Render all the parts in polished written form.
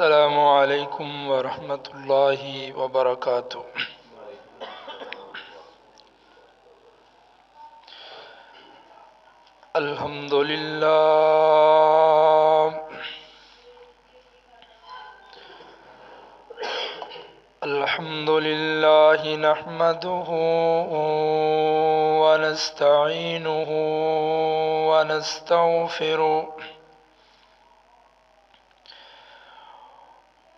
السلام عليكم ورحمة الله وبركاته. الحمد لله الحمد لله نحمده ونستعينه ونستغفره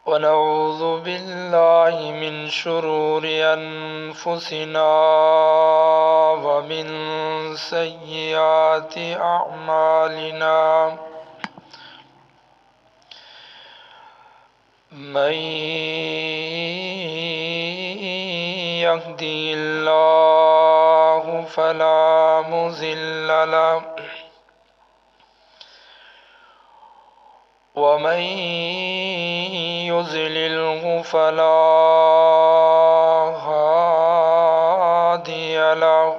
ونعوذ بالله من شرور أنفسنا ومن سيئات أعمالنا من يهدي الله فلا مضل له ومن يضلله فلا هادي له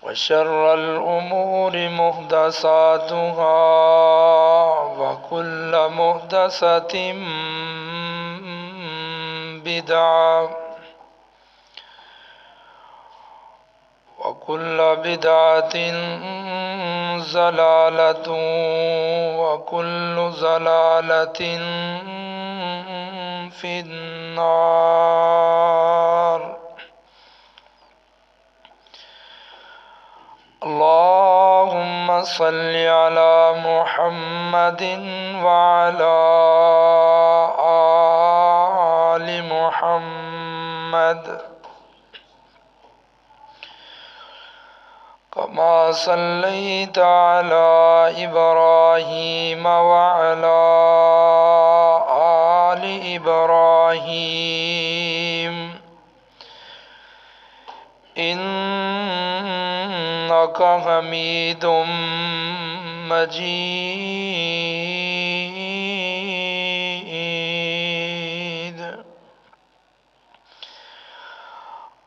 وشر الأمور محدثاتها وكل محدثة بدعة وكل بدعة ضلالة وكل ضلالة في النار. اللهم صل على محمد وعلى آل محمد كما صليت على إبراهيم وعلى آل إبراهيم إنك حميد مجيد.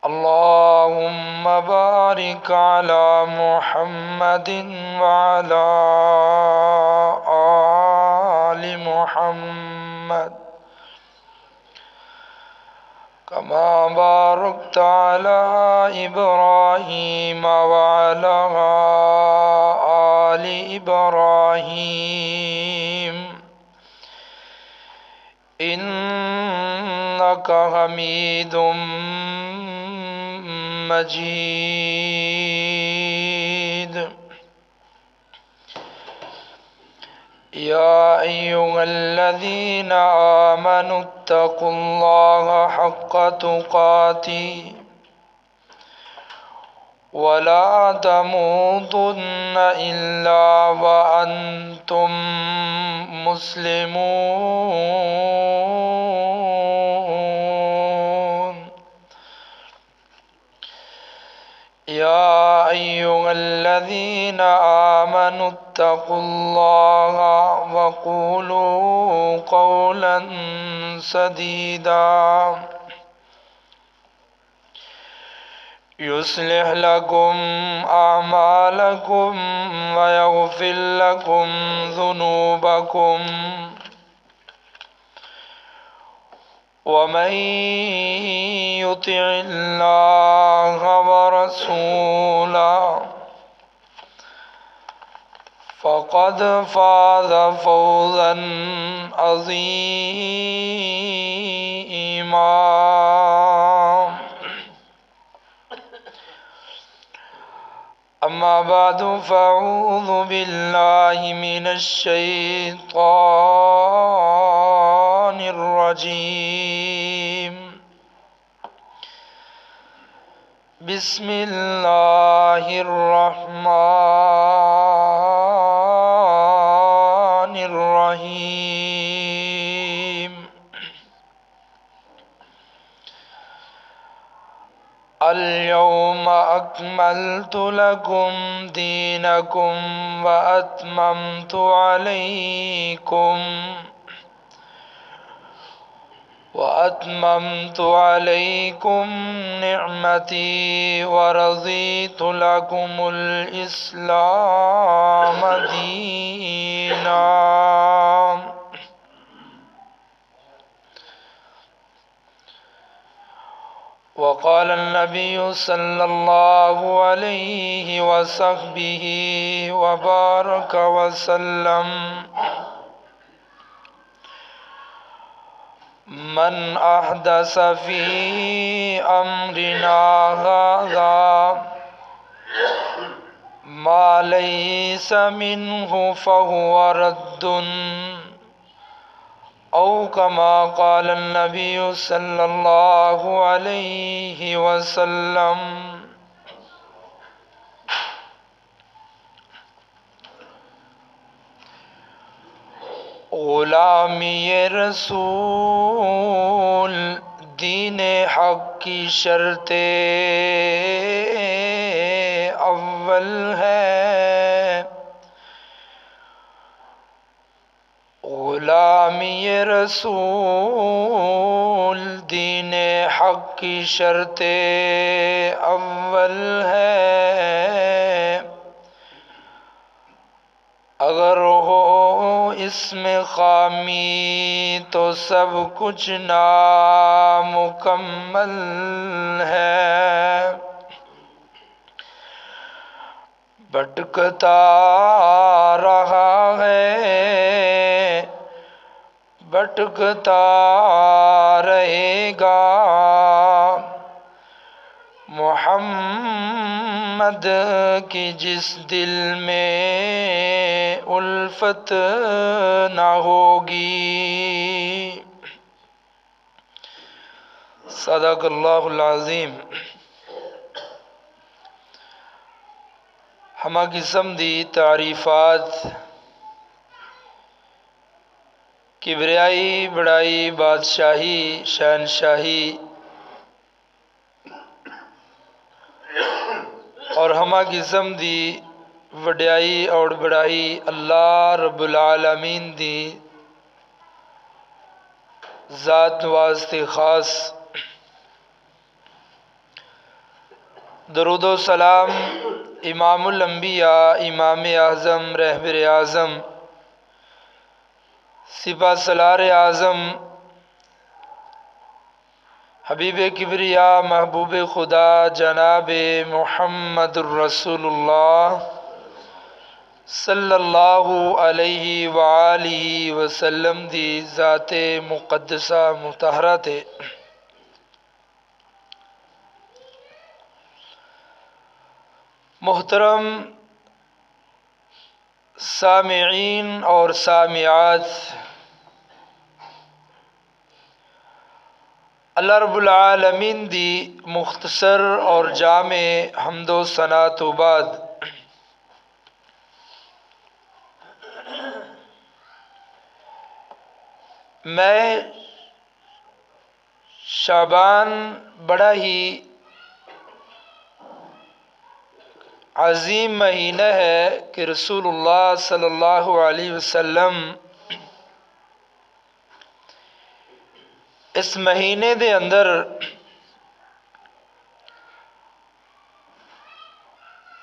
اللهم بارك على محمد وعلى آل محمد كما باركت على إبراهيم وعلى آل إبراهيم إنك حميد مجيد. يا أيها الذين آمنوا اتقوا الله حق تقاته ولا تموتن إلا وأنتم مسلمون. يا أيها الذين آمنوا اتقوا الله وقولوا قولا سديدا يصلح لكم أعمالكم ويغفر لكم ذنوبكم ومن يطع الله ورسوله فقد فاز فوزا عظيما. أما بعد فأعوذ بالله من الشيطان الرجيم. بسم الله الرحمن الرحيم. اليوم أكملت لكم دينكم وأتممت عليكم نعمتي ورضيت لكم الإسلام دينا. وقال النبي صلى الله عليه وصحبه وبارك وسلم من أحدث في أمرنا هذا ما ليس منه فهو رد أو كما قال النبي صلى الله عليه وسلم۔ غلامی رسول دین حق کی شرط اول ہے، غلامی رسول دین حق کی شرط اول ہے، اگر ہو اس میں خامی تو سب کچھ نامکمل ہے۔ بھٹکتا رہا ہے، بھٹکتا رہے گا، محمد کی جس دل میں الفت نہ ہوگی۔ صدق اللہ العظیم۔ ہمہ قسم دی تعریفات، کبریائی، بڑائی، بادشاہی، شہنشاہی اور ہمہ قسم دی وڈیائی اور بڑائی اللہ رب العالمین دی ذات واسطے خاص۔ درود و سلام امام الانبیاء، امام اعظم، رہبر اعظم، سپہ سالار اعظم، حبیب کبریا، محبوب خدا جناب محمد الرسول اللہ صلی اللہ علیہ وآلہ وسلم دی ذات مقدسہ مطہرہ تے۔ محترم سامعین اور سامعات، اللہ رب العالمین دی مختصر اور جامع حمد و ثنا تو بعد میں شعبان بڑا ہی عظیم مہینہ ہے کہ رسول اللہ صلی اللہ علیہ وسلم اس مہینے دے اندر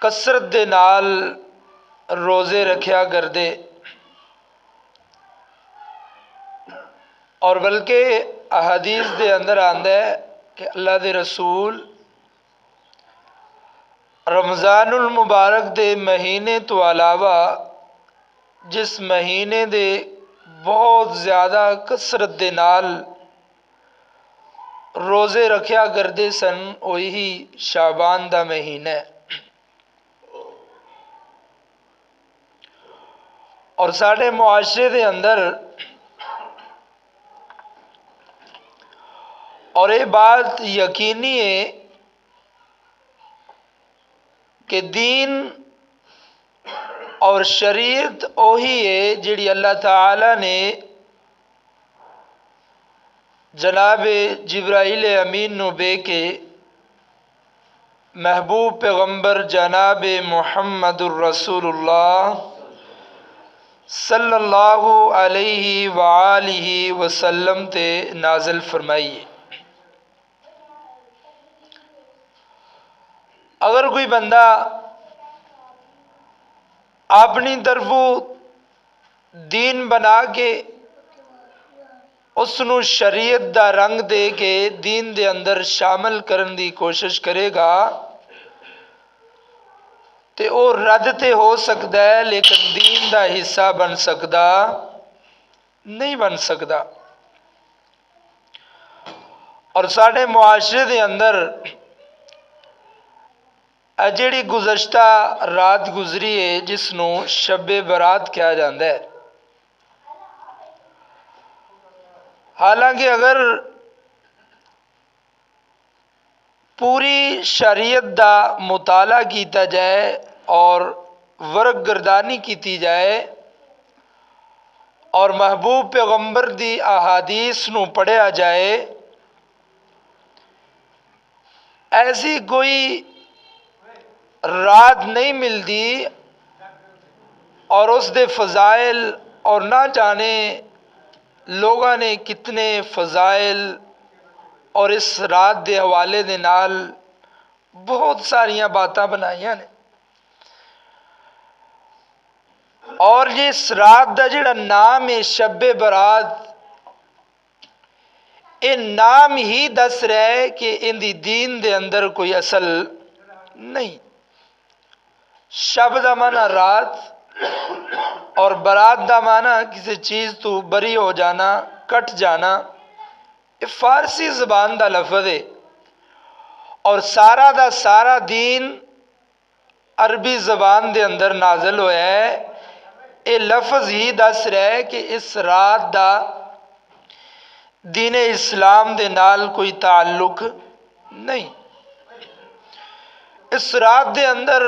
کثرت دے نال روزے رکھیا کردے، اور بلکہ احادیث دے اندر آندا ہے کہ اللہ دے رسول رمضان المبارک دے مہینے تو علاوہ جس مہینے دے بہت زیادہ کثرت دے نال روزے رکھیا کردے سن، وہی شعبان دا مہینہ ہے۔ اور ساڑھے معاشرے دے اندر اور یہ بات یقینی ہے کہ دین اور شریعت وہی ہے جڑی اللہ تعالی نے جناب جبرائیل امین نو بے کے محبوب پیغمبر جناب محمد الرسول اللہ صلی اللہ علیہ وآلہ وسلم تے نازل فرمائی۔ اگر کوئی بندہ اپنی طرفوں دین بنا کے اس ਨੂੰ شریعت دا رنگ دے کے دین دے اندر شامل کرن دی کوشش کرے گا تے وہ رد تے ہو سکتا ہے لیکن دین دا حصہ بن سکتا نہیں بن سکتا۔ اور سارے معاشرے دے اندر جیڑی گزشتہ رات گزری ہے جس نو شب برات کہا جاتا ہے، حالانکہ اگر پوری شریعت دا مطالعہ کیتا جائے اور ورق گردانی کیتی جائے اور محبوب پیغمبر دی احادیث نو پڑھیا جائے، ایسی کوئی رات نہیں ملتی اور اس دے فضائل اور نہ جانے لوگاں نے کتنے فضائل اور اس رات دے حوالے دے نال بہت ساریاں باتاں بنائیاں نے۔ اور یہ اس رات دا جڑا نام ہے شب برات، یہ نام ہی دس رہا ہے کہ ان دی دین دے اندر کوئی اصل نہیں۔ شب دا معنی رات اور برات دا معنی کسی چیز تو بری ہو جانا، کٹ جانا۔ یہ فارسی زبان دا لفظ ہے اور سارا دا سارا دین عربی زبان دے اندر نازل ہوا ہے۔ یہ لفظ ہی دس رہا ہے کہ اس رات دا دین اسلام دے نال کوئی تعلق نہیں۔ اس رات دے اندر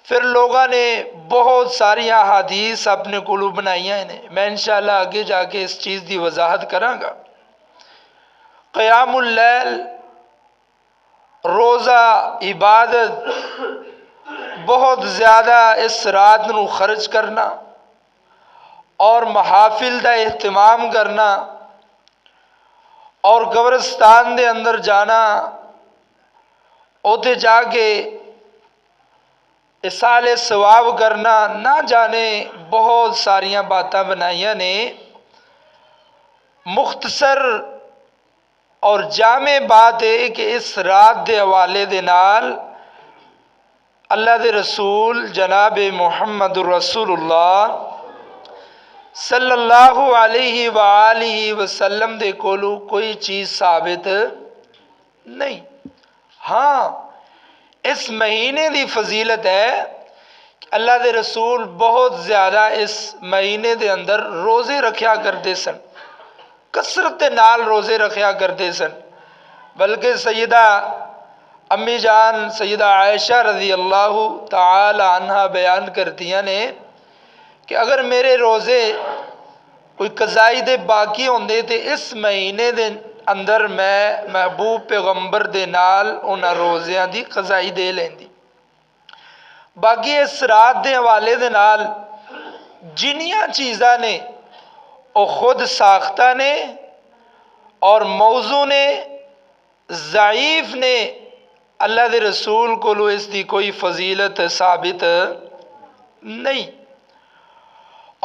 پھر لوگاں نے بہت ساری احادیث اپنے کولو بنائیاں ہیں، میں انشاءاللہ آگے جا کے اس چیز دی وضاحت کراں گا۔ قیام اللیل، روزہ، عبادت، بہت زیادہ اس رات نو خرچ کرنا اور محافل دا اہتمام کرنا اور قبرستان دے اندر جانا، اوتے جا کے اصال ثواب کرنا، نہ جانے بہت ساریاں باتاں بنائیاں نے۔ مختصر اور جامع بات ہے کہ اس رات دے حوالے دے نال اللہ دے رسول جناب محمد رسول اللہ صلی اللہ علیہ وآلہ وسلم دے کولو کوئی چیز ثابت نہیں۔ ہاں، اس مہینے دی فضیلت ہے کہ اللہ دے رسول بہت زیادہ اس مہینے دے اندر روزے رکھیا کرتے سن، کثرت نال روزے رکھیا کرتے سن، بلکہ سیدہ امی جان سیدہ عائشہ رضی اللہ تعالی عنہ بیان کرتیاں نے کہ اگر میرے روزے کوئی قضائی دے باقی ہوندے تے اس مہینے دے اندر میں محبوب پیغمبر دے نال انہاں روزیاں دی قضائی دے لیندی۔ باقی اس رات دے حوالے دے نال جنیاں چیزاں نے وہ خود ساختہ نے اور موضوع نے، ضعیف نے، اللہ دے رسول کو اس دی کوئی فضیلت ثابت نہیں۔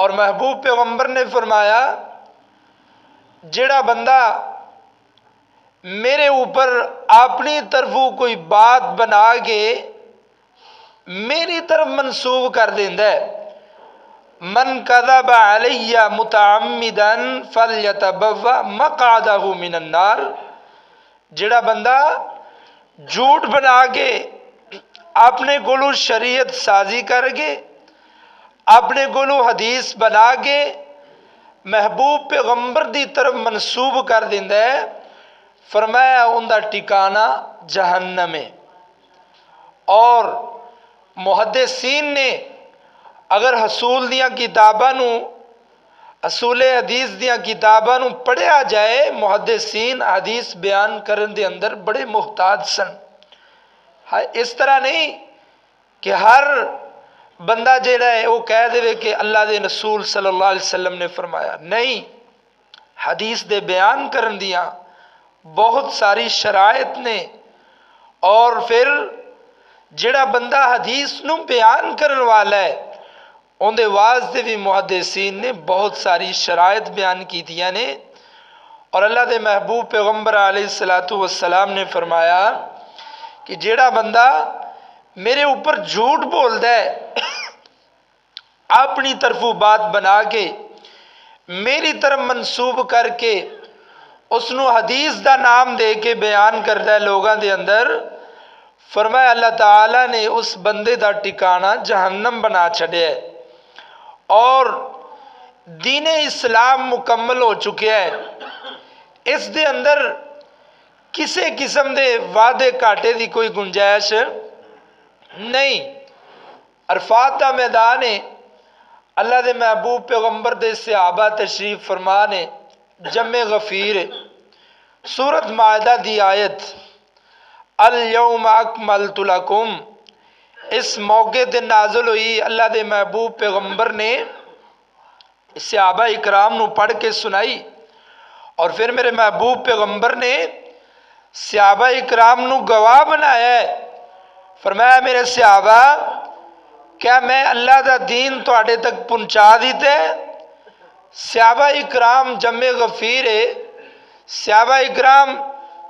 اور محبوب پیغمبر نے فرمایا جڑا بندہ میرے اوپر اپنی طرفوں کوئی بات بنا کے میری طرف منسوب کر دیندا ہے، من کذب علی متعمدا فلیتبوأ مقعدہ من النار، جڑا بندہ جھوٹ بنا کے اپنے کولو شریعت سازی کر کے اپنے کولو حدیث بنا کے محبوب پیغمبر دی طرف منسوب کر دیندا ہے، فرمایا ان دا ٹھکانہ جہنم ہے۔ اور محدثین نے اگر حصول دیاں کتاباں نو، اصول حدیث دیاں کتاباں نو پڑھیا جائے، محدثین حدیث بیان کرن دے اندر بڑے محتاط سن۔ اس طرح نہیں کہ ہر بندہ جیڑا ہے وہ کہہ دے کہ اللہ دے رسول صلی اللہ علیہ وسلم نے فرمایا، نہیں، حدیث دے بیان کرن دیاں بہت ساری شرائط نے۔ اور پھر جڑا بندہ حدیث نو بیان کرن والا ہے اندے واسطے بھی محدثین نے بہت ساری شرائط بیان کیتیاں نے، اور اللہ دے محبوب پیغمبر علیہ الصلوۃ والسلام نے فرمایا کہ جیڑا بندہ میرے اوپر جھوٹ بولدا ہے اپنی طرفوں بات بنا کے میری طرف منسوب کر کے اس نو حدیث دا نام دے کے بیان کردا ہے لوگاں دے اندر، فرمایا اللہ تعالیٰ نے اس بندے دا ٹھکانہ جہنم بنا چھڑیا ہے، اور دین اسلام مکمل ہو چکیا ہے۔ اس دے اندر کسے قسم دے وعدے کاٹے دی کوئی گنجائش نہیں۔ عرفات دا میدان ہے، اللہ دے محبوب پیغمبر دے صحابہ تشریف فرما نے جمع غفیر سورت مائدہ دی آیت الیوم اکملت لکم اس موقع تے نازل ہوئی۔ اللہ دے محبوب پیغمبر نے صحابہ اکرام نو پڑھ کے سنائی، اور پھر میرے محبوب پیغمبر نے صحابہ اکرام نو گواہ بنایا ہے۔ فرمایا میرے صحابہ کیا میں اللہ دا دین تواڈے تک پہنچا دیتا ہے؟ صحابہ اکرام جمع غفیر ہے، صحابہ اکرام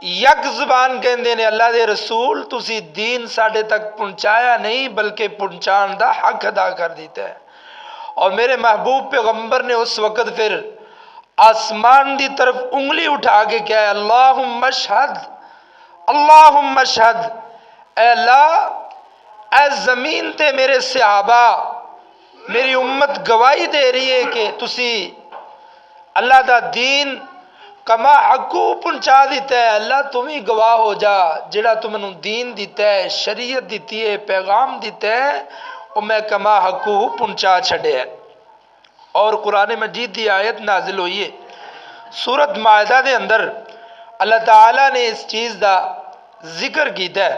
یک زبان کہندے نے اللہ دے رسول تسی دین ساڈے تک پہنچایا نہیں بلکہ پہنچان دا حق ادا کر دیتا ہے۔ اور میرے محبوب پیغمبر نے اس وقت پھر آسمان دی طرف انگلی اٹھا کے کہا ہے اللہم اشہد، اللہم اشہد، اے اللہ اے زمین تے میرے صحابہ میری امت گواہی دے رہی ہے کہ تسی اللہ دا دین کما حقو پہنچا دیتا ہے۔ اللہ تم ہی گواہ ہو جا، جڑا تم نے دین دیتا ہے، شریعت دیتی ہے، پیغام دیتا ہے، وہ میں کما حقو پہنچا چھڑے ہے۔ اور قرآن مجید دی آیت نازل ہوئی ہے سورت مائدہ دے اندر، اللہ تعالیٰ نے اس چیز دا ذکر کیتا ہے۔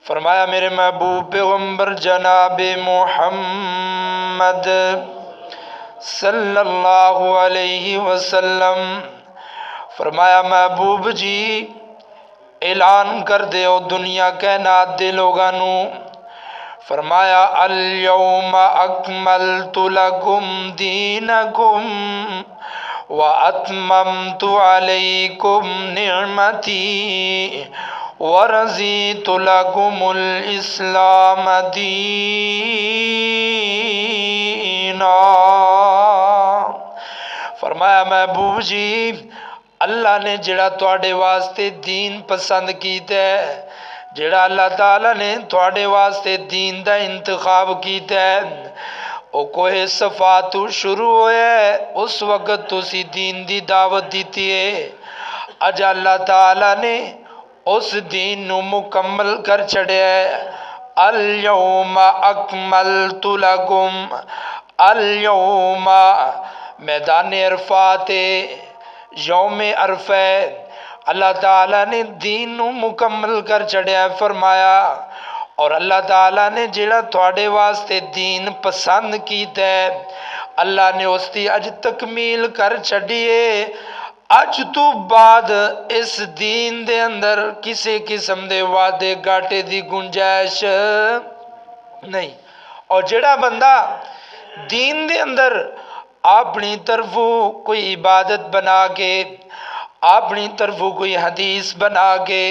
فرمایا میرے محبوب پیغمبر جناب محمد صلی اللہ علیہ وسلم، فرمایا محبوب جی اعلان کر دیو دنیا کائنات دے لوگاں نو، فرمایا الیوم اکملت لکم دینکم واتممت علیکم نعمتی ورضیت لکم الاسلام دینا۔ فرمایا محبوب جی اللہ نے جڑا تواڈے واسطے دین پسند کیتا ہے، جڑا اللہ تعالیٰ نے تواڈے واسطے دین دا انتخاب کیتا ہے، او کوہ صفا تو شروع ہویا ہے، اس وقت تسی دین دی دعوت دیتی ہے۔ اج اللہ تعالیٰ نے اس دین نو مکمل کر چھڑیا ہے۔ الیوم اکملت لکم، الیوم میدان عرفات یوم عرفہ اللہ تعالیٰ نے دین نو مکمل کر چھڑیا ہے۔ فرمایا اور اللہ تعالیٰ نے جڑا تواڈے واسطے دین پسند کیتا ہے اللہ نے اس دی اج تکمیل کر چھڑیے۔ اج تو بعد اس دین دے اندر کسی قسم دے وعدے گاٹے دی گنجائش نہیں۔ اور جڑا بندہ دین دے اندر اپنی طرفوں کوئی عبادت بنا کے، اپنی طرفوں کوئی حدیث بنا کے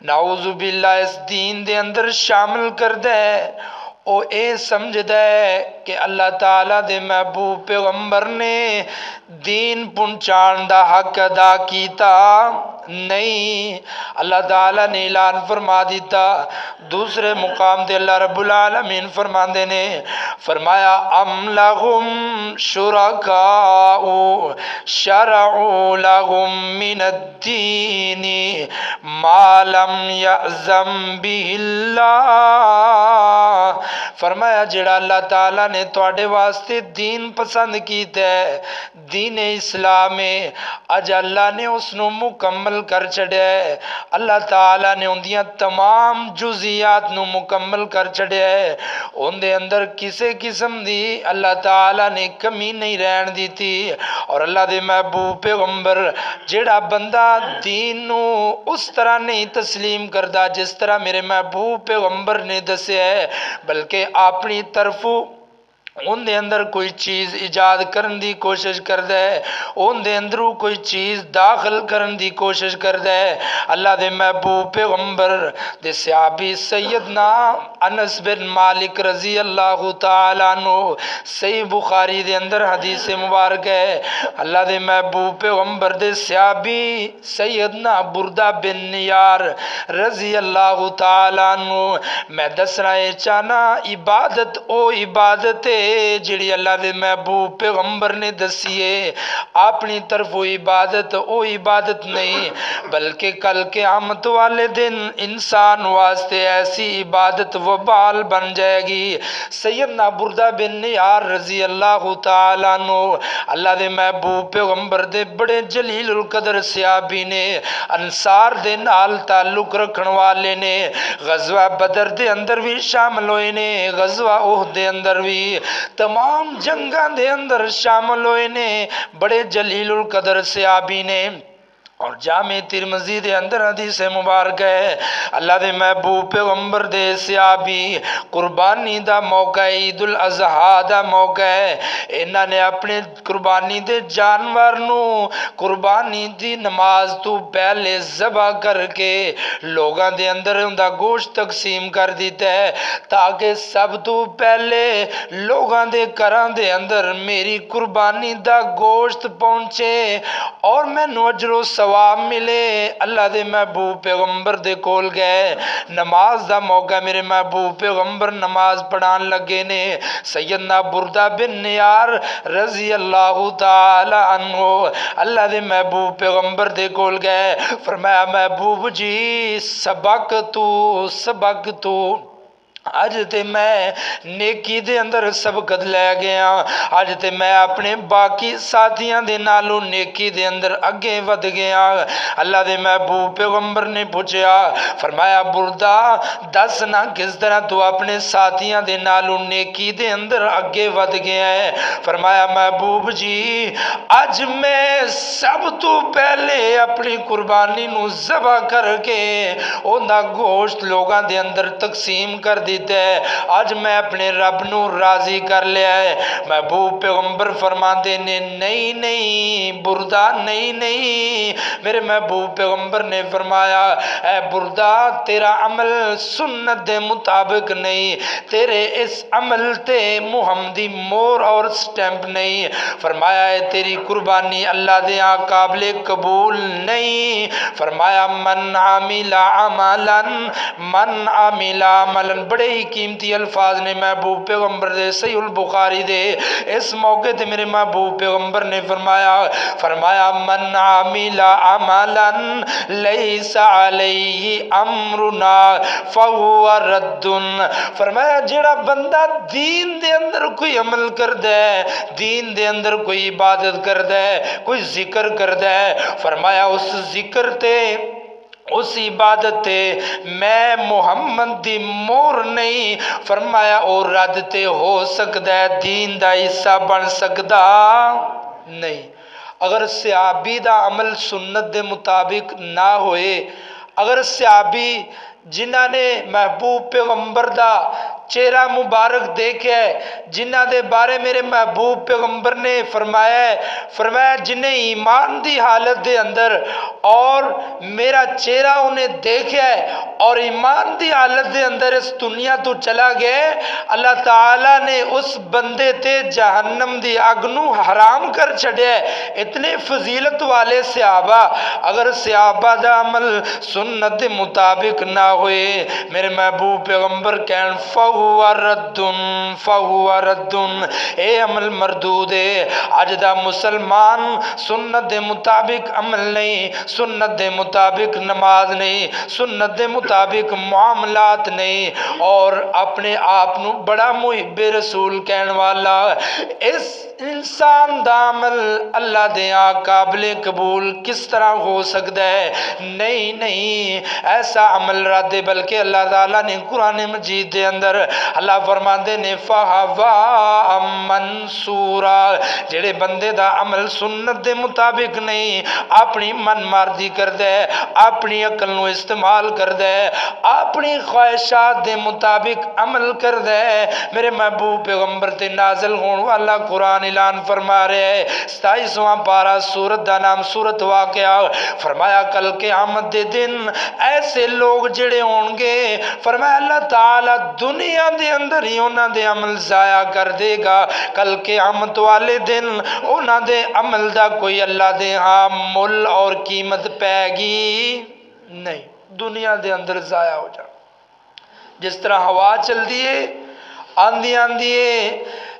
نعوذ باللہ اس دین دے اندر شامل کر دے، او اے سمجھ دے کہ اللہ تعالیٰ دے محبوب پیغمبر نے دین پہنچان دا حق ادا کیتا نہیں۔ اللہ تعالیٰ نے اعلان فرما دیتا دوسرے مقام دے اللہ رب العالمین فرماندے نے فرمایا ام لہم شرکاء شرعوا لہم من الدین ما لم یأذن بہ اللہ۔ فرمایا جڑا اللہ تعالیٰ نے تواڈے واسطے دین پسند کیتا ہے، دین اسلام ہے، اج اللہ نے اس نو مکمل کر چھڑیا ہے۔ اللہ تعالیٰ نے ان دیاں تمام جزیات نو مکمل کر چھڑیا ہے، ان دے اندر کسے قسم دی اللہ تعالیٰ نے کمی نہیں رہن دیتی۔ اور اللہ دے محبوب پیغمبر جڑا بندہ دین نو اس طرح نہیں تسلیم کردا جس طرح میرے محبوب پیغمبر نے دسیا ہے، بلکہ اپنی طرفوں ان دے اندر کوئی چیز ایجاد کرن دی کوشش کردا ہے، ان دے اندروں کوئی چیز داخل کرن دی کوشش کردا ہے۔ اللہ دے محبوب پیغمبر دے صحابی سیدنا انس بن مالک رضی اللہ تعالیٰ عنہ، صحیح بخاری دے اندر حدیث مبارک ہے، اللہ دے محبوب پیغمبر دے صحابی سیدنا بردہ بن نیار رضی اللہ تعالیٰ عنہ، میں دسنا ہے چاہنا عبادت او عبادت ہے جڑی اللہ دے محبوب پیغمبر نے دسیے، اپنی طرف وہ عبادت او عبادت نہیں، بلکہ کل قیامت والے دن انسان واسطے ایسی عبادت وبال بن جائے گی۔ سیدنا بردہ بن نیار رضی اللہ تعالیٰ عنہ اللہ دے محبوب پیغمبر دے بڑے جلیل القدر صحابی نے، انصار دے نال تعلق رکھن والے نے، غزوہ بدر دے اندر بھی شامل ہوئے نے، غزوہ احد دے اندر بھی، تمام جنگاں دے اندر شامل ہوئے نے، بڑے جلیل القدر صحابی نے۔ اور جامع ترمذی دے اندر حدیث مبارک ہے، اللہ دے محبوب پیغمبر دے صحابی قربانی دا موقع عید الاضحیٰ دا موقع ہے، انہاں نے اپنے قربانی دے جانور نو قربانی دی نماز تو پہلے ذبح کر کے لوگاں دے اندر ان دا گوشت تقسیم کر دیتا ہے، تاکہ سب تو پہلے لوگاں دے گھراں دے اندر میری قربانی دا گوشت پہنچے اور مینوں اجر و ثواب ملے۔ اللہ دے محبوب پیغمبر دے کول گئے، نماز دا موقع، میرے محبوب پیغمبر نماز پڑھان لگے نے، سیدنا بردہ بن نیار رضی اللہ تعالی عنہ اللہ دے محبوب پیغمبر دے کول گئے، فرمایا محبوب جی سبق تو اج تے میں نیکی دے اندر سبقت لے گیا، اج تے میں اپنے باقی ساتھیاں دے نالوں نیکی دے اندر اگے ود گیا۔ اللہ دے محبوب پیغمبر نے پوچھا، فرمایا بردہ دس نہ کس طرح تو اپنے ساتھیاں دے نالوں نیکی دے اندر اگے ود گیا ہے؟ فرمایا محبوب جی اج میں سب تو پہلے اپنی قربانی نو ذبح کر کے اون دا گوشت لوگاں دے اندر تقسیم کر دیتا ہے، آج میں اپنے رب نو راضی کر لیا ہے۔ محبوب پیغمبر فرماتے نے نہیں بردہ نہیں، میرے محبوب پیغمبر نے فرمایا اے بردہ تیرا عمل سنت دے مطابق نہیں، تیرے اس عمل تے محمدی مور اور سٹیمپ نہیں، فرمایا ہے تیری قربانی اللہ دے ہاں قابل قبول نہیں۔ فرمایا من عامل عملا، بڑے ہی قیمتی الفاظ نے محبوب پیغمبر دے، صحیح البخاری دے اس موقع تے میرے محبوب پیغمبر نے فرمایا من عامل عملا لیس علیہ امرنا فہو رد، فرمایا جڑا بندہ دین دے اندر کوئی عمل کردا ہے، دین دے اندر کوئی عبادت کردا ہے، کوئی ذکر کردا ہے، فرمایا اس ذکر تے اس عبادت تے میں محمد دی مور نہیں، فرمایا او رد تے ہو سکدا ہے، دین دا حصہ بن سکدا نہیں۔ اگر صحابی دا عمل سنت دے مطابق نہ ہوئے، اگر صحابی جنہ نے محبوب پیغمبر دا چہرہ مبارک دیکھا ہے، جنہ دے بارے میرے محبوب پیغمبر نے فرمایا جنہیں ایمان دی حالت دے اندر اور میرا چہرہ انہیں دیکھا ہے اور ایمان دی حالت دے اندر اس دنیا تو چلا گئے، اللہ تعالیٰ نے اس بندے تے جہنم دی اگ نو حرام کر چھڑیا ہے۔ اتنے فضیلت والے صحابہ، اگر صحابہ دا عمل سنت دے مطابق نہ ہوئے، میرے محبوب پیغمبر کہن فہو رد، اے عمل مردود ہے۔ اج دا مسلمان سنت دے مطابق عمل نہیں، سنت دے مطابق نماز نہیں، سنت دے مطابق معاملات نہیں، اور اپنے آپ نو بڑا محب رسول کہن والا، اس انسان دا عمل اللہ دے قابل قبول کس طرح ہو سکتا ہے؟ نہیں نہیں، ایسا عمل رد، بلکہ اللہ تعالیٰ نے قرآن مجید دے اندر اللہ فرماندے نے فہوا منصورا، جڑے بندے دا عمل سنت دے مطابق نہیں، اپنی من مردی کردا ہے، اپنی عقل نو استعمال کردا ہے، اپنی خواہشات دے مطابق عمل کردا ہے، میرے محبوب پیغمبر تے نازل ہون والا قرآن اعلان فرما رہے ہیں 27واں پارہ، سورت دا نام سورت واقعہ، فرمایا کل قیامت دے دن ایسے لوگ جڑے ہون گے، فرمایا اللہ تعالی دنیا دے اندر ہی انہاں دے عمل ضائع کر دے گا، کل قیامت والے دن انہاں دے عمل دا کوئی اللہ دے ہاں مل اور قیمت پے گی نہیں، دنیا دے اندر ضائع ہو جا۔ جس طرح ہوا چل دیے آندھی آندھیے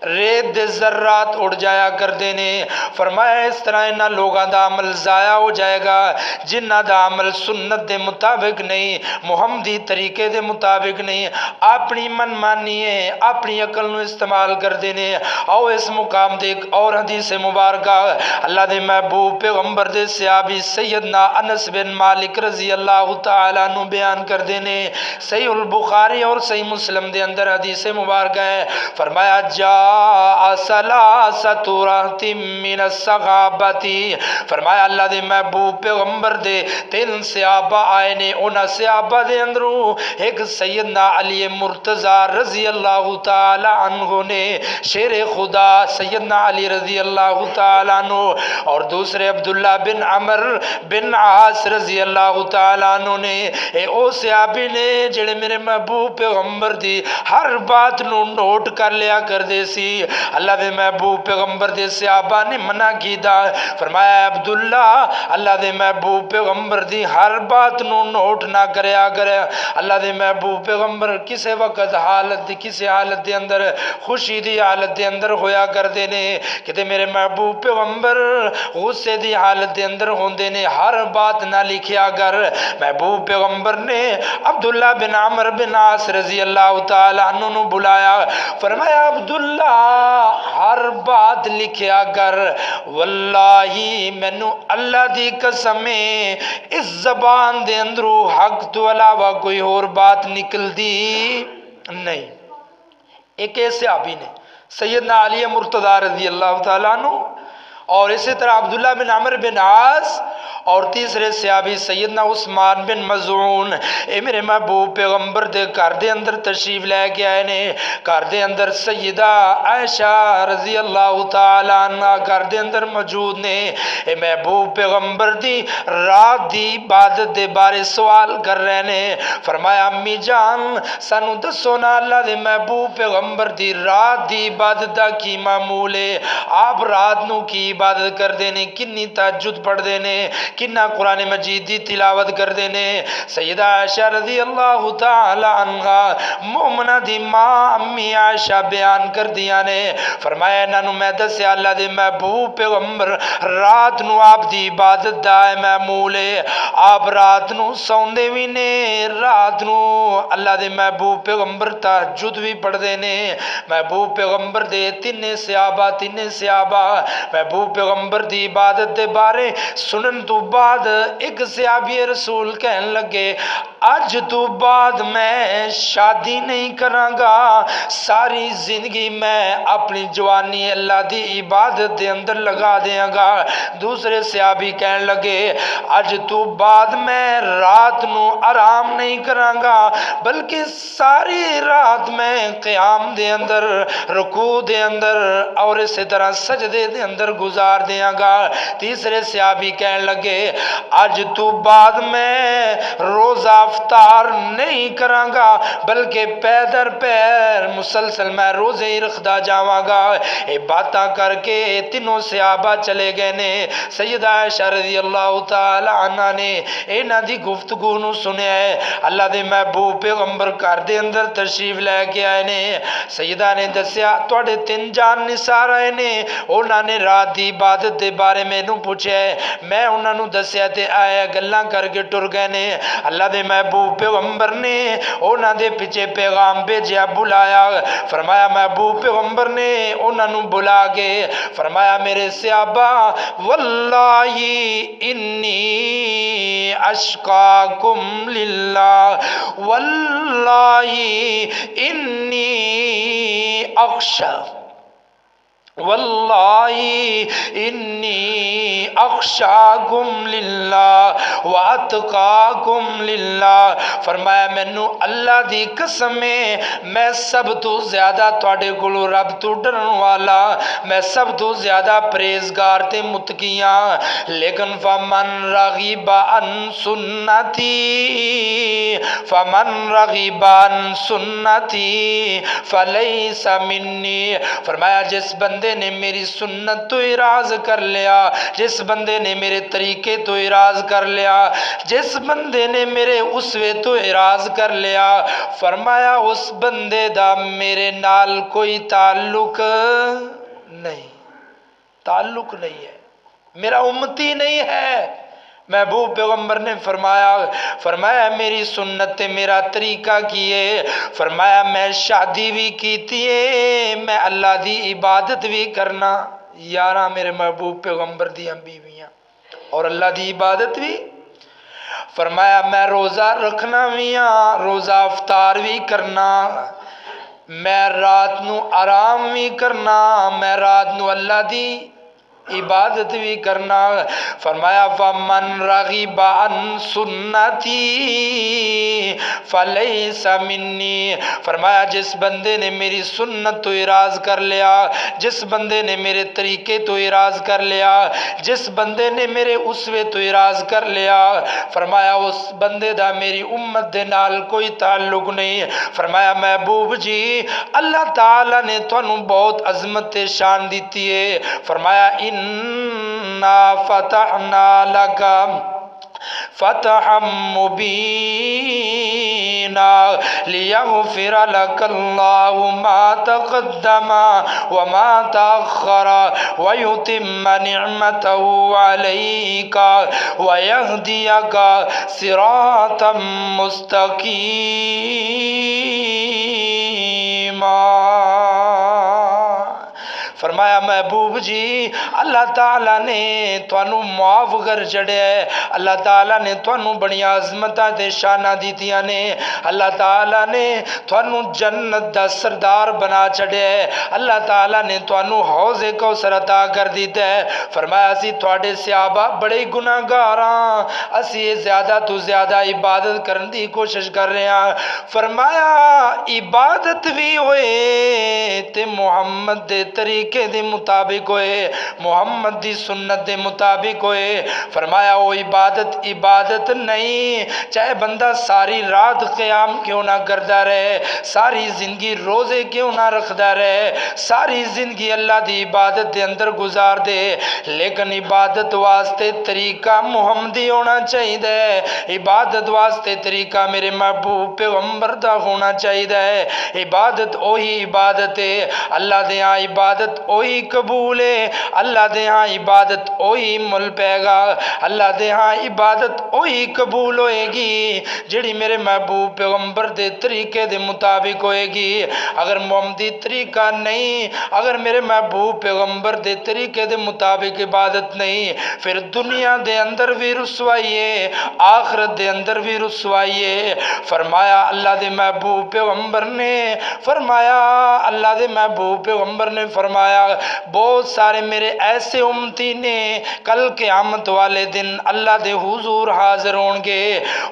ریت دے ذرات اڑ جایا کر دینے، فرمایا اس طرح انہاں لوگاں دا عمل ضائع ہو جائے گا جنہ دا عمل سنت دے مطابق نہیں، محمدی طریقے دے مطابق نہیں، اپنی من مانی ہے، اپنی عقل نو استعمال کر دینے۔ آؤ اس مقام دے ایک اور حدیث مبارکہ اللہ دے محبوب پیغمبر دے صحابی سیدنا انس بن مالک رضی اللہ تعالیٰ عنہ بیان کر دینے، صحیح البخاری اور صحیح مسلم دے اندر حدیث مبارکہ ہے، فرمایا جاء ثلاثۃ رہط من الصحابتی، فرمایا اللہ دے محبوب پیغمبر دے 3 صحابہ آئے نے، انہاں صحابہ دے اندروں ایک سیدنا علی مرتضی رضی اللہ تعالی عنہ نے، شیر خدا سیدنا علی رضی اللہ تعالی عنہ، اور دوسرے عبداللہ بن عمر بن عاص رضی اللہ تعالی عنہ نے، اے او صحابی نے جڑے میرے محبوب پیغمبر دی ہر بات نو نوٹ کر لیا کر دے سی۔ اللہ دے محبوب پیغمبر دے صحابہ نے منع کیتا، فرمایا عبداللہ اللہ دے محبوب پیغمبر دی ہر بات نو نوٹ نہ کریا کرے، اللہ دے محبوب پیغمبر کسے وقت حالت دی کسے حالت دے اندر خوشی دی حالت دے اندر ہویا کر دینے، کہتے میرے محبوب پیغمبر غصے دی حالت دے اندر ہوندے نے، ہر بات نہ لکھیا کر۔ محبوب پیغمبر نے عبداللہ بن عمر بن عاص رضی اللہ تعالی عنہ نو بلایا، فرمایا عبداللہ ہر بات لکھیا کر، واللہ مینوں اللہ دی قسم ہے اس زبان دے اندروں حق تو علاوہ کوئی اور بات نکل دی نہیں۔ ایک ایسے صحابی نے سیدنا علی مرتضی رضی اللہ تعالیٰ عنہ، اور اسی طرح عبداللہ بن عمر بن عاص، اور تیسرے صحابی سیدنا عثمان بن مظعون، اے میرے محبوب پیغمبر دے گھر دے اندر تشریف لے کے آئے نے، گھر دے اندر سیدہ عائشہ رضی اللہ تعالی عنہ گھر دے اندر موجود نے، اے محبوب پیغمبر دی رات دی عبادت دے بارے سوال کر رہے نے، فرمایا امی جان سانو دسو نا اللہ دے محبوب پیغمبر دی رات دی عبادت دا کی معمول ہے، آپ رات نو کی عبادت کر دینے، کنی تہجد پڑھ دینے، کنہ قرآن مجید دی تلاوت کر دینے۔ سیدہ عائشہ رضی اللہ تعالی عنہ مومنہ دی ماں امی عائشہ بیان کر دیا نے، فرمایا انہوں میں دسیا اللہ دے محبوب پیغمبر رات نو آپ دی عبادت دا معمول ہے، آپ رات نو سوندے بھی نے، رات نو اللہ دے محبوب پیغمبر تہجد بھی پڑھ دینے۔ محبوب پیغمبر دے تین صحابہ محبوب پیغمبر دی عبادت دے بارے سنن تو بعد ایک صحابی رسول کہن لگے اج تو بعد میں شادی نہیں کراں گا، ساری زندگی میں اپنی جوانی اللہ دی عبادت دے اندر لگا دیاں گا۔ دوسرے صحابی کہن لگے اج تو بعد میں رات نو آرام نہیں کراں گا، بلکہ ساری رات میں قیام دے اندر، رکوع دے اندر اور اسی طرح سجدے دے اندر گزار دیاں گا۔ تیسرے صحابی کہنے لگے اج تو بعد میں روزہ افطار نہیں کراں گا، بلکہ پیدر پیر مسلسل میں روزے ہی رکھدا جاواں گا۔ یہ باتاں کر کے تینوں صحابہ چلے گئے نے۔ سیدہ عائشہ رضی اللہ تعالی عنہ نے انہاں دی گفتگو نو سنیا ہے، اللہ دے محبوب پیغمبر گھر دے اندر تشریف لے کے آئے نے۔ سیدہ نے دسیا تواڈے 3 جان نثار آئے نے، انہاں نے رات دی دی عبادت دے بارے مینوں پوچھیا ہے، میں انہاں نوں دسیا تے آیا گلاں کر کے ٹر گئے نے۔ اللہ دے محبوب پیغمبر نے انہاں دے پیچھے پیغام بھیجیا، بلایا، فرمایا محبوب پیغمبر نے انہاں نوں بلا کے فرمایا میرے صحابہ واللہ انی اشقاکم للہ، واللہ انی اخشى، واللہ انی اخشاکم للہ واتقاکم للہ، فرمایا مینوں اللہ دی قسم ہے میں سب تو زیادہ تواڈے کولوں رب تو ڈرن والا، میں سب تو زیادہ پرہیزگار تے متقیاں، لیکن فمن رغب عن سنتی، فمن رغب عن سنتی فلیس منی، فرمایا جس بندے نے میری سنت تو اراض کر لیا، جس بندے نے میرے طریقے تو اراض کر لیا، جس بندے نے میرے اسوے تو اراض کر لیا، فرمایا اس بندے دا میرے نال کوئی تعلق نہیں، تعلق نہیں ہے، میرا امتی نہیں ہے۔ محبوب پیغمبر نے فرمایا میری سنت تے میرا طریقہ کیے، فرمایا میں شادی بھی کیتی ہے، میں اللہ دی عبادت بھی کرنا، 11 میرے محبوب پیغمبر دیاں بیویاں اور اللہ دی عبادت بھی، فرمایا میں روزہ رکھنا بھی ہاں، روزہ افطار بھی کرنا، میں رات نو آرام بھی کرنا، میں رات نو اللہ دی عبادت بھی کرنا، فرمایا فمن رغب عن سنتی فلیس منی، فرمایا جس بندے نے میری سنت تو اراض کر لیا، جس بندے نے میرے طریقے تو اراض کر لیا، جس بندے نے میرے اسوے تو اراض کر لیا، فرمایا اس بندے دا میری امت دے نال کوئی تعلق نہیں۔ فرمایا محبوب جی اللہ تعالیٰ نے تانوں بہت عظمت تے شان دیتی ہے، فرمایا انا فتحنا لک فتحا مبینا لیغفر لک اللہ ما تقدم وما تأخر ویتم نعمتہ علیک ویہدیک صراطا مستقیما۔ فرمایا محبوب جی اللہ تعالیٰ نے تانوں معاف کر چڑھیا ہے، اللہ تعالیٰ نے تانوں بڑی عظمتاں تے شاناں دیتیاں نے، اللہ تعالیٰ نے تانوں جنت دا سردار بنا چڑھیا ہے، اللہ تعالیٰ نے تانوں حوض کوثر عطا کر دیتا ہے۔ فرمایا اسی تواڈے صحابہ بڑے گناہگار ہاں، اسی زیادہ تو زیادہ عبادت کرن دی کوشش کر رہے ہیں، فرمایا عبادت بھی ہوئے تے محمد دے طریقے دے مطابق ہوئے، محمد دی سنت دے مطابق ہوئے، فرمایا وہ عبادت نہیں، چاہے بندہ ساری رات قیام کیوں نہ کردا رہے، ساری زندگی روزے کیوں نہ رکھدا رہے، ساری زندگی اللہ دی عبادت دے اندر گزار دے، لیکن عبادت واسطے طریقہ محمدی ہونا چاہیے، عبادت واسطے طریقہ میرے محبوب پیغمبر دا ہونا چاہیے، عبادت وہی عبادت ہے، اللہ دے ہاں عبادت وہی قبول ہے، اللہ دے ہاں عبادت وہی مل پے گا، اللہ دے ہاں عبادت وہی قبول ہوئے گی جڑی میرے محبوب پیغمبر دے طریقے دے مطابق ہوئے گی۔ اگر محمدی طریقہ نہیں، اگر میرے محبوب پیغمبر دے طریقے دے مطابق عبادت نہیں، پھر دنیا دے اندر بھی رسوائی ہے، آخرت دے اندر بھی رسوائی ہے۔ فرمایا اللہ دے محبوب پیغمبر نے فرمایا، اللہ دے محبوب پیغمبر نے فرمایا بہت سارے میرے ایسے امتی نے کل قیامت والے دن اللہ دے حضور حاضر ہون گے،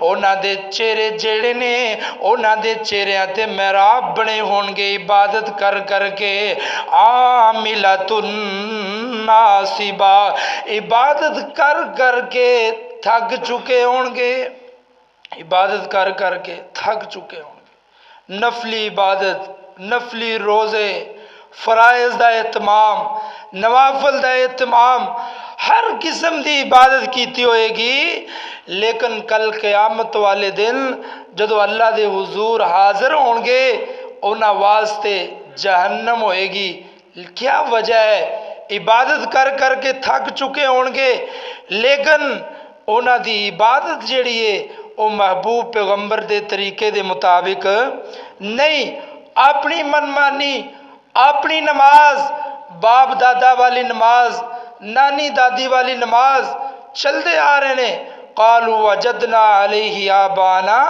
اونا دے چہرے جڑے نے اونا دے چہرے تے محراب بنے ہون گے عبادت کر کر کے، عاملۃ ناصبہ، عبادت کر کر کے تھک چکے ہون گے، عبادت کر کر کے تھک چکے ہون گے، نفلی عبادت، نفلی روزے، فرائض دا اہتمام، نوافل دا اہتمام، ہر قسم دی عبادت کیتی ہوئے گی، لیکن کل قیامت والے دن جدو اللہ دے حضور حاضر ہون گے انہاں واسطے جہنم ہوئے گی۔ کیا وجہ ہے؟ عبادت کر کر کے تھک چکے ہون گے، لیکن انہاں دی عبادت جیڑی ہے وہ محبوب پیغمبر دے طریقے دے مطابق نہیں، اپنی منمانی، اپنی نماز، باپ دادا والی نماز، نانی دادی والی نماز چلتے آ رہے نے۔ قالوا وجدنا علیہ آبانا،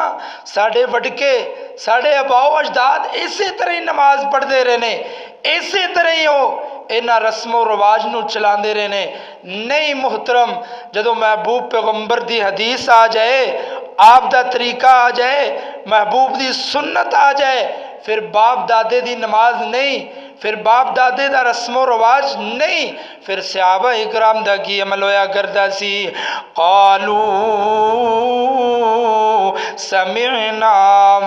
ساڑھے وڈکے، ساڑھے اباؤ اجداد اسی طرح ہی نماز پڑھتے رہنے، اسی طرح ہی ہو انہاں رسم و رواج نو چلاندے رہنے۔ نہیں محترم، جدو محبوب پیغمبر دی حدیث آ جائے، آپ دا طریقہ آ جائے، محبوب دی سنت آ جائے، پھر باپ دادے دی نماز نہیں، پھر باپ دادے دا رسم و رواج نہیں، پھر صحابہ اکرام دا کی عمل ہویا کردا سی۔ قالوا سمعنا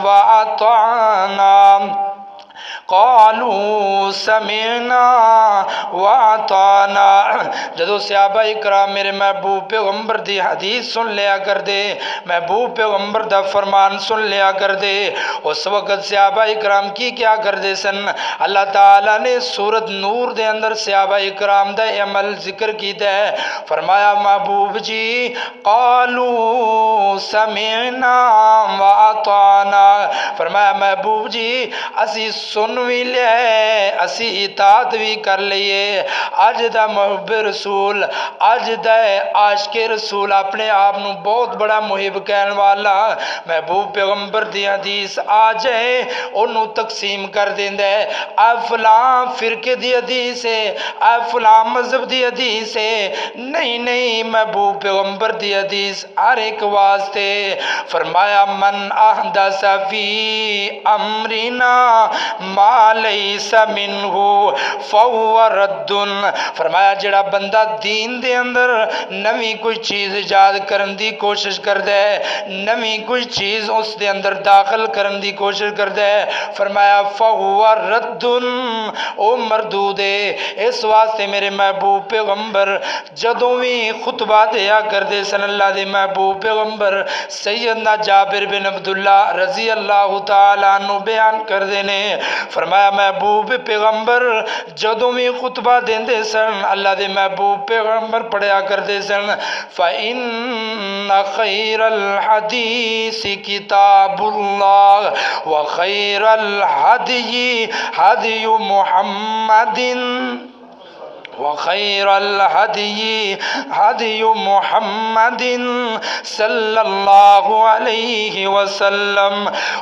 واطعنا، قالوا سمعنا واطعنا، جدو صحابہ اکرام میرے محبوب پیغمبر دی حدیث سن لیا کر دے، محبوب پیغمبر دا فرمان سن لیا کر دے، اس وقت صحابہ اکرام کی کیا کر دے سن؟ اللہ تعالیٰ نے سورۃ نور دے اندر صحابہ اکرام دا عمل ذکر کی دے، فرمایا محبوب جی قالوا سمعنا واطعنا، فرمایا محبوب جی اسی سن بھی لے، اسی اطاعت بھی کر لئے۔ اج دا محب رسول، اج دا عاشق رسول اپنے آپ نو بہت بڑا محب کہن والا، محبوب پیغمبر دی حدیث آ جائے انہوں تقسیم کر دیندہ ہے، اے فلاں فرقے دی حدیث ہے، اے فلاں مذہب دی حدیث ہے، نہیں نہیں، محبوب پیغمبر دی حدیث ہر ایک واسطے۔ فرمایا من احدث فی امرنا ما لیس منہ فہو رد، فرمایا جڑا بندہ دین دے اندر نوی کوئی چیز ایجاد کرن دی کوشش کردے، نوی کوئی چیز اس دے اندر داخل کرن دی کوشش کردے، فرمایا فہو رد، او مردود ہے۔ اس واسطے میرے محبوب پیغمبر جدوں بھی خطبہ دیا کردے سن، اللہ دے محبوب پیغمبر سیدنا جابر بن عبداللہ رضی اللہ تعالیٰ عنہ بیان کر دینے، فرمایا محبوب پیغمبر جدوں بھی خطبہ دیندے سن، اللہ دے محبوب پیغمبر پڑھیا کردے سن فَإِنَّ خَيْرَ الْحَدِيثِ كِتَابُ اللَّهِ وَخَيْرَ الْحَدِيِّ هَدْيُ مُحَمَّدٍ وخير الهدي هدي محمد صلى الله عليه وسلم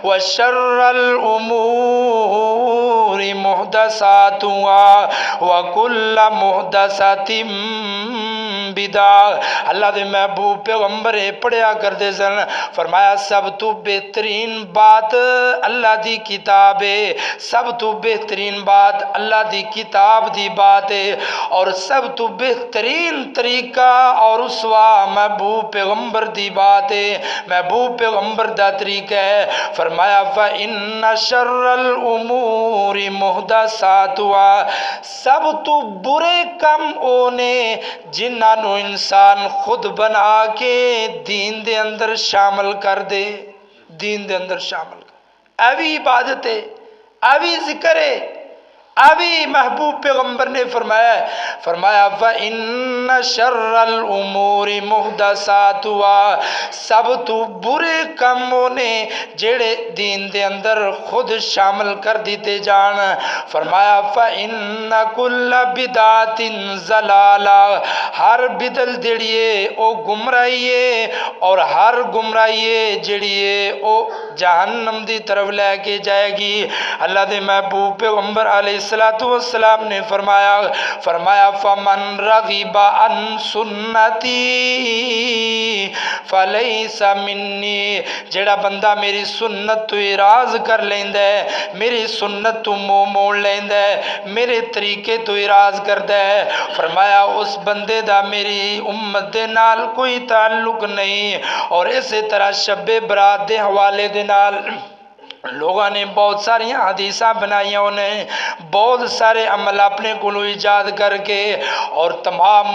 وشر الأمور محدثاتها وكل محدثة بدعة۔ اللہ دے محبوب پیغمبر پڑھیا کردے سن، فرمایا سب تو بہترین بات اللہ دی کتاب ہے، سب تو بہترین بات اللہ دی کتاب دی بات ہے، اور سب تو بہترین طریقہ اور اسوہ محبوب پیغمبر دی بات ہے، محبوب پیغمبر دا طریقہ ہے۔ فرمایا فَإِنَّ شَرَّ الْأُمُورِ مُحْدَثَاتُهَا، سب تو برے کم اونے جنہاں نو انسان خود بنا کے دین دے اندر شامل کر دے، دین دے اندر شامل کر، ایوی عبادت ہے، ایوی ذکر ہے، ابھی محبوب پیغمبر نے فرمایا فَإِنَّ شَرَّ الْأُمُورِ مُحْدَثَاتُهَا، سب تو برے کاموں نے جڑے دین دے اندر خود شامل کر دیتے جان، فرمایا فَإِنَّ كُلَّ بِدْعَةٍ ضَلَالَةٍ، ہر بدل جڑیے او گمراہی ہے، اور ہر گمراہی جڑیے او جہنم دی طرف لے کے جائے گی۔ اللہ دے محبوب پیغمبر علیہ السلام نے فرمایا فمن رغب عن سنتی فلیس منی، جڑا بندہ میری سنت تو اراض کر لیندہ ہے، میری سنت تو منہ موڑ لیندہ ہے، میرے طریقے تو اراض کردہ ہے، فرمایا اس بندے دا میری امت دے نال کوئی تعلق نہیں۔ اور اسی طرح شب برات دے حوالے دے نال لوگوں نے بہت ساری حدیثاں بنائیاں، انہیں بہت سارے عمل اپنے کو ایجاد کر کے، اور تمام